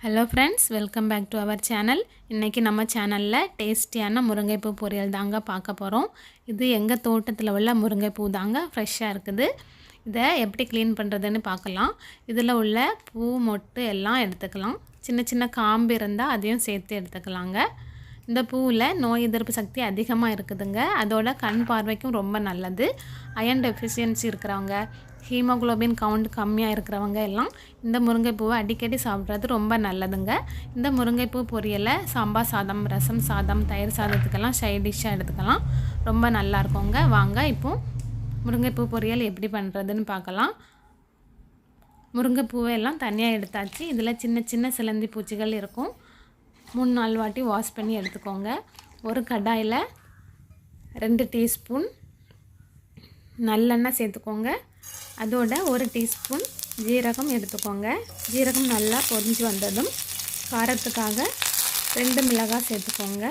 Hello friends, welcome back to our channel. இன்னைக்கு நம்ம சேனல்ல டேஸ்டியான முருங்கைப்பூ பொரியல் தாங்க பார்க்க போறோம். இது எங்க தோட்டத்துல உள்ள முருங்கைப்பூ தாங்க ஃப்ரெஷ்ஷா இருக்குது. இத எப்படி க்ளீன் பண்றதுன்னு பார்க்கலாம். இதுல உள்ள பூ மொட்டு எல்லாம் எடுத்துக்கலாம். சின்ன சின்ன காம்பு இருந்தா அதையும் சேர்த்து எடுத்துக்கலாங்க. இந்த பூவுல நோய் எதிர்ப்பு சக்தி அதிகமா இருக்குதுங்க. அதோட கண் பார்வைக்கும் ரொம்ப நல்லது. அயர்ன் டெஃபிஷியன்சி இருக்கறவங்க, ஹீமோகுளோபின் கவுண்ட் கம்மியா இருக்கறவங்க எல்லாம் இந்த முருங்கைப்பூவை அடிக்கடி சாப்பிடுறது ரொம்ப நல்லதுங்க. இந்த முருங்கைப்பூ பொரியலை சாம்பார் சாதம், ரசம் சாதம், தயிர் சாதத்துக்கெல்லாம் சைட் டிஷ்ஷா எடுத்துக்கலாம். ரொம்ப நல்லா இருக்குங்க. வாங்க இப்போ முருங்கைப்பூ பொரியல் எப்படி பண்றதுன்னு பார்க்கலாம். முருங்கைப்பூவை எல்லாம் தனியா எடுத்தாச்சு. இதுல சின்ன சின்ன சிலந்தி பூச்சிகள் இருக்கும். 3-4 வாட்டி வாஷ் பண்ணி எடுத்துக்கோங்க. ஒரு கடாயில 2 டீஸ்பூன் நல்லெண்ணெய் சேர்த்துக்கோங்க. அதோட 1 டீஸ்பூன் ஜீரகம் எடுத்துக்கோங்க. ஜீரகம் நல்லா பொரிஞ்சு வந்ததும் காரத்துக்காக 2 மிளகாய் சேர்த்துக்கோங்க.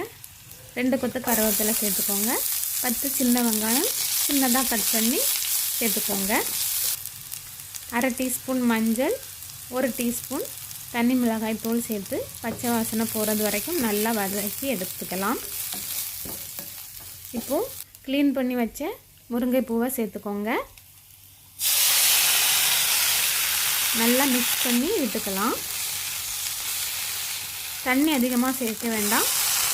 2 கொத்து கருவேப்பிலை சேர்த்துக்கோங்க. 10 சின்ன வெங்காயம் சின்னதா கட் பண்ணி சேர்த்துக்கோங்க. 1/2 டீஸ்பூன் மஞ்சள், 1 டீஸ்பூன் தனி மிளகாய் தூள் சேர்த்து பச்சை வாசனை போறது வரைக்கும் நல்லா வதக்கி எடுத்துக்கலாம். இப்போ க்ளீன் பண்ணி வச்ச முருங்கைப்பூவை சேர்த்துக்கோங்க. நல்லா மிக்ஸ் பண்ணி விட்டுக்கலாம். தண்ணி அதிகமாக சேர்க்க வேண்டாம்,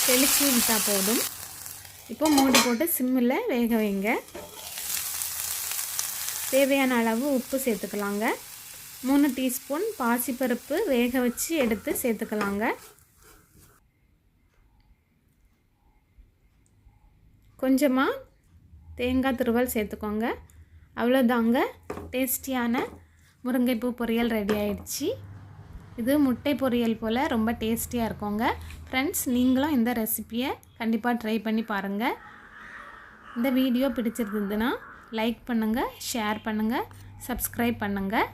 தெளிச்சு விட்டா போதும். இப்போ மூடி போட்டு சிம்மில் வேக வைங்க. தேவையான அளவு உப்பு சேர்த்துக்கலாங்க. 3 டீஸ்பூன் பாசிப்பருப்பு வேக வச்சு எடுத்து சேர்த்துக்கலாங்க. கொஞ்சமா தேங்காய் துருவல் சேர்த்துக்கோங்க. அவ்வளோதாங்க, டேஸ்டியான முருங்கைப்பூ பொரியல் ரெடி ஆயிடுச்சு. இது முட்டை பொரியல் போல் ரொம்ப டேஸ்டியாக இருக்குங்க. ஃப்ரெண்ட்ஸ், நீங்களும் இந்த ரெசிபியை கண்டிப்பாக ட்ரை பண்ணி பாருங்கள். இந்த வீடியோ பிடிச்சிருந்ததுன்னா லைக் பண்ணுங்கள், ஷேர் பண்ணுங்கள், சப்ஸ்கிரைப் பண்ணுங்கள்.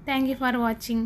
Thank you for watching.